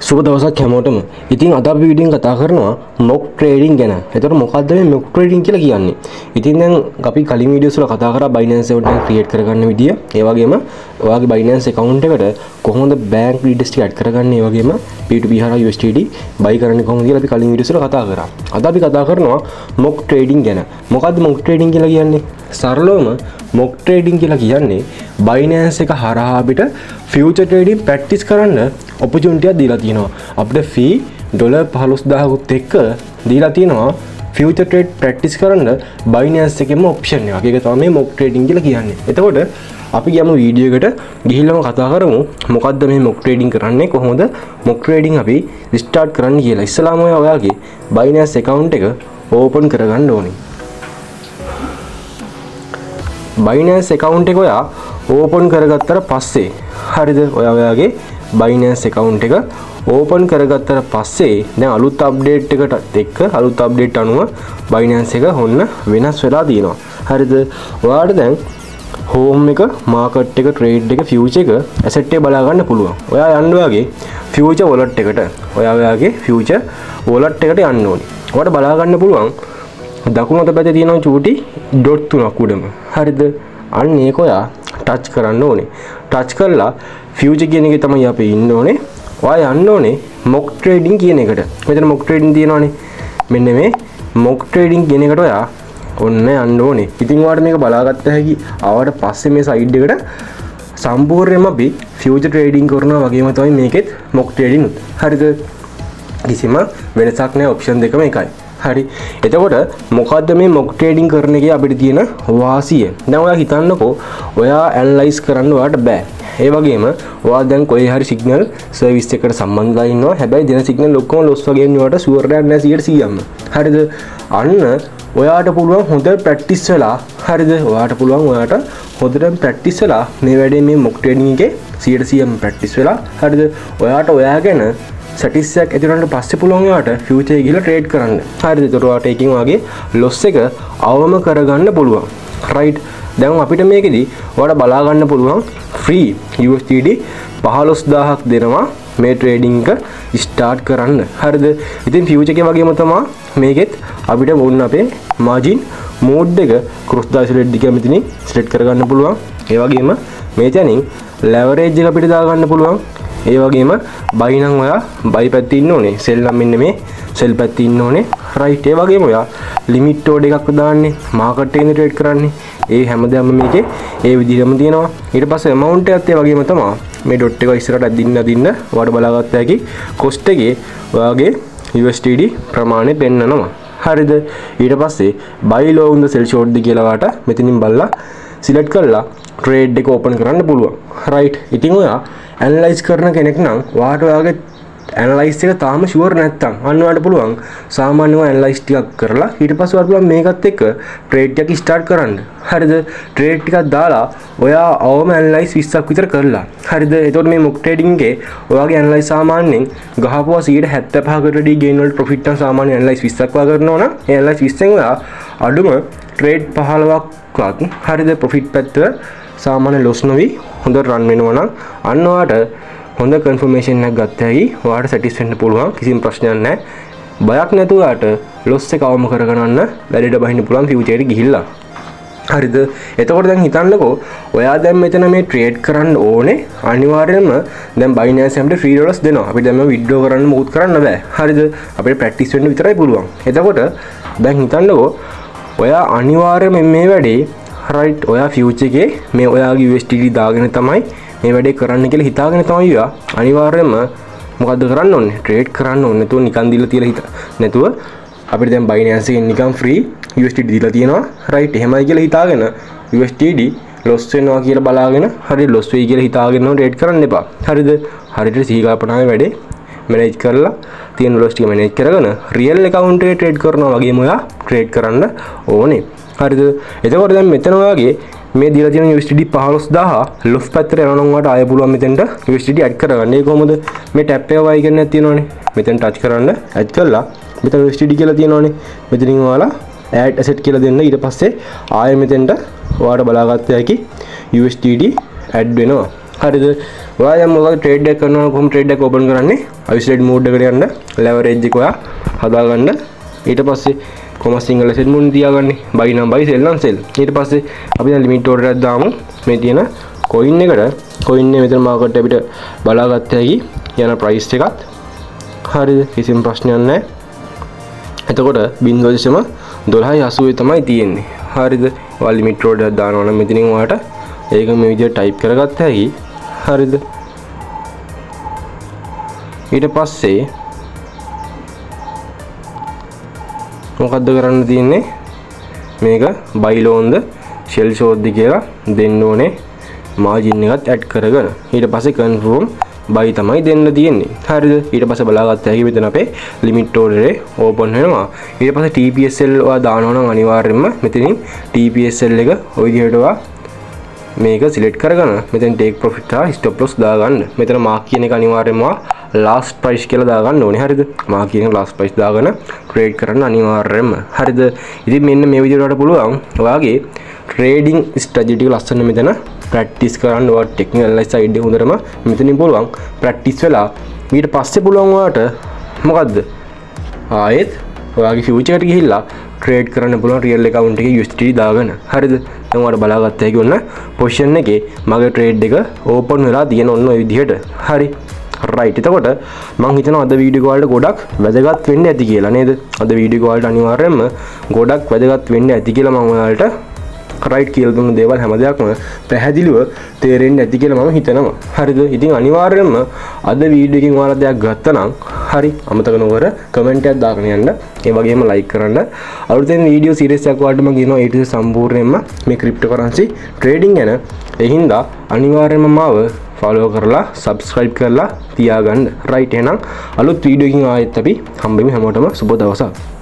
සුබ දවසක් හැමෝටම. ඉතින් අද අපි වීඩියෝෙන් කතා කරනවා මොක් ට්‍රේඩින් ගැන. එතකොට මොකක්ද මේ මොක් ට්‍රේඩින් කියලා කියන්නේ? ඉතින් දැන් අපි කලින් වීඩියෝස් වල කතා කරා Binance account ක්‍රියේට් කරගන්න විදිය. ඒ වගේම ඔයාගේ Binance account එකට කොහොමද bank details ටික ඇඩ් කරගන්නේ, ඒ වගේම P2P හරහා USDT buy කරන්නේ කොහොමද කියලා අපි කලින් වීඩියෝස් වල කතා කරා. අද අපි කතා කරනවා මොක් ට්‍රේඩින් ගැන. මොකක්ද මොක් ට්‍රේඩින් කියලා කියන්නේ? සරලවම මොක් ට්‍රේඩින් කියලා කියන්නේ Binance එක හරහා අපිට ෆියුචර් ට්‍රේඩින් ප්‍රැක්ටිස් කරන්න opportunity එකක් දීලා තියෙනවා. අපිට fee $15000කුත් එක්ක දීලා තියෙනවා ෆියුචර් ට්‍රේඩ් ප්‍රැක්ටිස් කරන්න Binance එකේම ඔප්ෂන් එකක්. ඒක තමයි මොක් ට්‍රේඩින් කියලා කියන්නේ. එතකොට අපි ගියමු වීඩියෝ එකට ගිහිල්ලාම කතා කරමු මොකද්ද මේ මොක් ට්‍රේඩින් කරන්නේ, කොහොමද මොක් ට්‍රේඩින් අපි ස්ටාර්ට් කරන්න කියලා. ඉස්සලාම ඔයාගේ Binance account එක ඕපන් කරගන්න ඕනේ. Binance account එක ඔයා ඕපන් කරගත්තට පස්සේ හරිද, ඔයාගේ Binance account එක ඕපන් කරගත්තට පස්සේ දැන් අලුත් අප්ඩේට් එකට එක්ක අලුත් අප්ඩේට් අනුව Binance එක ඔන්න වෙනස් වෙලා තියෙනවා. හරිද, ඔයාට දැන් home එක, market එක, trade එක, future එක, asset එක බලා ගන්න පුළුවන්. ඔයා යන්න ඔයාගේ future wallet එකට. ඔයාගේ future wallet එකට යන්න ඕනේ. ඔයාට බලා ගන්න පුළුවන් දකුණු අත පැත්තේ තියෙනවා චූටි ඩොට් තුනක් උඩම. හරිද, අන්න ඒක ඔයා ටච් කරන්න ඕනේ. ටච් කරලා ෆියුචර් කියන එකේ තමයි අපි ඉන්න ඕනේ. ඔයා යන්න ඕනේ මොක් ට්‍රේඩින් කියන එකට. මෙතන මොක් ට්‍රේඩින් තියෙනවානේ. මෙන්න මේ මොක් ට්‍රේඩින් කියන එකට ඔයා ඔන්න යන්න ඕනේ. ඉතින් ඔයාලට මේක බලාගත්ත හැකි. ආවට පස්සේ මේ සයිඩ් එකට සම්පූර්ණයෙන්ම අපි ෆියුචර් ට්‍රේඩින් කරනවා වගේම තමයි මේකෙත් මොක් ට්‍රේඩින් උත්. හරිද, කිසිම වෙනසක් නැහැ. ඔප්ෂන් දෙකම එකයි. හරි, එතකොට මොකද්ද මේ මොක් ට්‍රේඩින් කරන එකේ අපිට තියෙන වාසිය? දැන් ඔයා හිතන්නකෝ ඔයා ඇනලයිස් කරන්න ඔයාට බෑ. ඒ වගේම ඔයා දැන් කොහේ හරි සිග්නල් සර්විස් එකකට සම්බන්ධලා ඉන්නවා. හැබැයි දෙන සිග්නල් ඔක්කොම ලොස් වගේ ඔයාට ෂුවර් එකක් නැහැ 100%ම. හරිද, අන්න ඔයාට පුළුවන් හොඳ ප්‍රැක්ටිස් වෙලා, හරිද, ඔයාට පුළුවන් ඔයාට හොඳට ප්‍රැක්ටිස් වෙලා මේ වැඩේ මේ මොක් ට්‍රේඩින් එකේ 100%ම ප්‍රැක්ටිස් වෙලා, හරිද, ඔයාට ඔයා ගැන සැටිස්ෆැක්ට් ඇති වුණාට පස්සේ පුළුවන් ඔයාට ෆියුචර් එක ගිහලා ට්‍රේඩ් කරන්න. හරිද, ඒකට ඔයාට ඒකෙන් වගේ ලොස් එක අවම කරගන්න පුළුවන්. රයිට්, දැන් අපිට මේකෙදි ඔයාට බලා ගන්න පුළුවන් ෆ්‍රී USDT 15000ක් දෙනවා මේ ට්‍රේඩින් එක ස්ටාර්ට් කරන්න. හරිද, ඉතින් ෆියුචර් එකේ වගේම තමයි මේකෙත් අපිට වොන්න අපේ මාජින් මෝඩ් එක ක්‍රොස් ඩයිසලෙට් එක මෙතනින් සිලෙක්ට් කරගන්න පුළුවන්. ඒ වගේම මේ තැනින් ලෙවරේජ් එක අපිට දාගන්න පුළුවන්. ඒ වගේම buy නම් ඔයා buy පැත්තේ ඉන්න ඕනේ. sell නම් මෙන්න මේ sell පැත්තේ ඉන්න ඕනේ. right, ඒ වගේම ඔයා limit order එකක් දාන්නේ, market එකේ trade කරන්නේ. ඒ හැමදාම මේකේ ඒ විදිහටම තියෙනවා. ඊට පස්සේ amount එකත් ඒ වගේම තමයි. මේ dot එක ඉස්සරහට අදින්න ඔයාට බලාගත්ත හැකි cost එකේ ඔයාගේ USDT ප්‍රමාණය පෙන්නනවා. හරිද, ඊට පස්සේ buy low and sell short ද කියලා ඔයාට මෙතනින් බලලා select කරලා trade එක open කරන්න පුළුවන්. right, ඉතින් ඔයා ඇනලයිස් කරන කෙනෙක් නම් ඔයාට ඔයාගේ ඇනලයිස් එක තාම ෂුවර් නැත්තම් අන්න ඔයාට පුළුවන් සාමාන්‍යව ඇනලයිස් ටිකක් කරලා ඊට පස්සේ ඔයාට පුළුවන් මේකත් එක්ක ට්‍රේඩ් එකක් ස්ටාර්ට් කරන්න. හරිද, ට්‍රේඩ් ටිකක් දාලා ඔයා අවම ඇනලයිස් 20ක් විතර කරලා. හරිද, එතකොට මේ මොක් ට්‍රේඩින් එකේ ඔයාගේ ඇනලයිස් සාමාන්‍යයෙන් ගහපුවා 75%කට වැඩි ගේන් වලට ප්‍රොෆිට් එක සාමාන්‍ය ඇනලයිස් 20ක් වගේ කරනවා නම් ඒ ඇනලයිස් 20ෙන් ඔයා අඩුම ට්‍රේඩ් 15ක්වත් හරිද ප්‍රොෆිට් පැත්ත සාමාන්‍ය ලොස් නොවි හොඳ රන් වෙනවා නම් අන්න ඔයාට හොඳ කන්ෆර්මේෂන් එකක් ගත්ත හැකි. ඔයාට සැටිස් වෙන්න පුළුවන්, කිසිම ප්‍රශ්නයක් නැහැ. බයක් නැතුව ඔයාට ලොස් එක අවම කරගන්න වැඩේට බහින්න පුළුවන් ෆියුචර් එකට ගිහිල්ලා. හරිද, එතකොට දැන් හිතන්නකෝ ඔයා දැන් මෙතන මේ ට්‍රේඩ් කරන්න ඕනේ. අනිවාර්යයෙන්ම දැන් Binance අපිට $3 දෙනවා. අපිට දැන් මේ විත්ඩ්‍රෝ කරන්න මොකුත් කරන්න බෑ. හරිද, අපිට ප්‍රැක්ටිස් වෙන්න විතරයි පුළුවන්. එතකොට දැන් හිතන්නකෝ ඔයා අනිවාර්යයෙන්ම මේ වැඩේ right, ඔයා ෆියුචර් එකේ මේ ඔයාගේ USDT දාගෙන තමයි මේ වැඩේ කරන්න කියලා හිතාගෙන තමයි ඔයා අනිවාර්යයෙන්ම මොකද්ද කරන්න ඕනේ? ට්‍රේඩ් කරන්න ඕනේ. නැතුව නිකන් දීලා තියලා හිත. නැතුව අපිට දැන් Binance එකෙන් නිකන් ෆ්‍රී USDT දීලා තියෙනවා. right, එහෙමයි කියලා හිතාගෙන USDT ලොස් වෙනවා කියලා බලාගෙන හරි ලොස් වෙයි කියලා හිතාගෙන ට්‍රේඩ් කරන්න එපා. හරිද, හරියට සිහි කල්පනාවේ වැඩේ මැනේජ් කරලා තියෙන ලොස් ටික මැනේජ් කරගෙන රියල් account එකේ ට්‍රේඩ් කරනවා වගේම ඔයා ට්‍රේඩ් කරන්න ඕනේ. හරිද, එතකොට දැන් මෙතන ඔයාගේ මේ දීලා තියෙන USDT 15000 ලොස් පැත්තට යනවා නම් ඔයාට ආයෙ පුළුවන් මෙතෙන්ට USDT ඇඩ් කරගන්න. ඒ කොහොමද? මේ ටැප් එක වයි කරන්නක් තියෙනවනේ. මෙතෙන් ටච් කරන්න, ඇඩ් කරලා මෙතන USDT කියලා තියෙනවනේ. මෙතනින් ඔයාලා add asset කියලා දෙන්න. ඊට පස්සේ ආයෙ මෙතෙන්ට ඔයාට බලාගත්ත හැකි USDT ඇඩ් වෙනවා. හරිද? ඔයා දැන් මොකද ට්‍රේඩ් එක කරනවා කොහොම ට්‍රේඩ් එක ඕපන් කරන්නේ? isolated mode එකට යන්න leverage එක ඔයා හදාගන්න. ඊට පස්සේ කොහොම සිංගල් සෙල් මුන් තියාගන්නේ buy නම් buy sell නම් sell. ඊට පස්සේ අපි දැන් limit order එකක් දාමු මේ තියෙන coin එකට. coin එක මෙතන market අපිට බලාගත්ත හැකි යන price එකත්. හරිද? කිසිම ප්‍රශ්නයක් නැහැ. එතකොට 0.1280 තමයි තියෙන්නේ. හරිද? ඔයා limit order එකක් දානවා නම් මෙතනින් ඔයාට ඒක මේ විදිහට type කරගත්ත හැකි. හරිද? ඊට පස්සේ මොකද්ද කරන්න තියෙන්නේ? මේක buy loan ද sell short ද කියලා දෙන්න ඕනේ margin එකත් add කරගෙන. ඊට පස්සේ confirm buy තමයි දෙන්න තියෙන්නේ. හරිද? ඊට පස්සේ බලාගත්ත හැකි මෙතන අපේ limit order එක open වෙනවා. ඊට පස්සේ TPSL ඔයා දානවා නම් අනිවාර්යයෙන්ම මෙතනින් TPSL එක ওই විදිහට ඔයා මේක select කරගන්න. මෙතෙන් take profit හා stop loss දාගන්න. මෙතන mark කියන එක අනිවාර්යයෙන්ම last price කියලා දාගන්න ඕනේ. හරිද? mark කියන last price දාගෙන trade කරන්න අනිවාර්යයෙන්ම. හරිද? ඉතින් මෙන්න මේ විදිහට වලට පුළුවන් ඔයාගේ trading strategy ටික ලස්සන මෙතන practice කරන්න. ඔයා technical analysis side එක හොඳටම මෙතනින් පුළුවන් practice වෙලා ඊට පස්සේ පුළුවන් ඔයාට මොකද්ද? ආයෙත් ඔයාගේ future එකට ගිහිල්ලා trade කරන්න පුළුවන් real account එකේ USDT දාගෙන. හරිද? දැන් ඔයාලා බලාගත්ත හැකි ඔන්න position එකේ මගේ trade එක open වෙලා තියෙන ඔන්න ඔය විදිහට. හරි. right. එතකොට මම හිතනවා අද වීඩියෝ එක වලට ගොඩක් වැදගත් වෙන්න ඇති කියලා නේද? අද වීඩියෝ එක වලට අනිවාර්යයෙන්ම ගොඩක් වැදගත් වෙන්න ඇති කියලා මම ඔයාලට right කියලා දුන්න දේවල් හැම දෙයක්ම පැහැදිලිව තේරෙන්න ඇති කියලා මම හිතනවා. හරිද? ඉතින් අනිවාර්යයෙන්ම අද වීඩියෝ එකකින් ඔයාලා දෙයක් ගත්තා නම් හරි අමතක නොකර කමෙන්ට් එකක් දාගෙන යන්න. ඒ වගේම like කරන්න. අලුතෙන් වීඩියෝ සීරීස් එකක් වලට මම කියනවා ඊට සම්පූර්ණයෙන්ම මේ cryptocurrency trading ගැන. ඒ හින්දා අනිවාර්යයෙන්ම මාව follow කරලා subscribe කරලා තියාගන්න. right එහෙනම් අලුත් වීඩියෝ එකකින් ආයෙත් අපි හම්බෙමු. හැමෝටම සුබ දවසක්.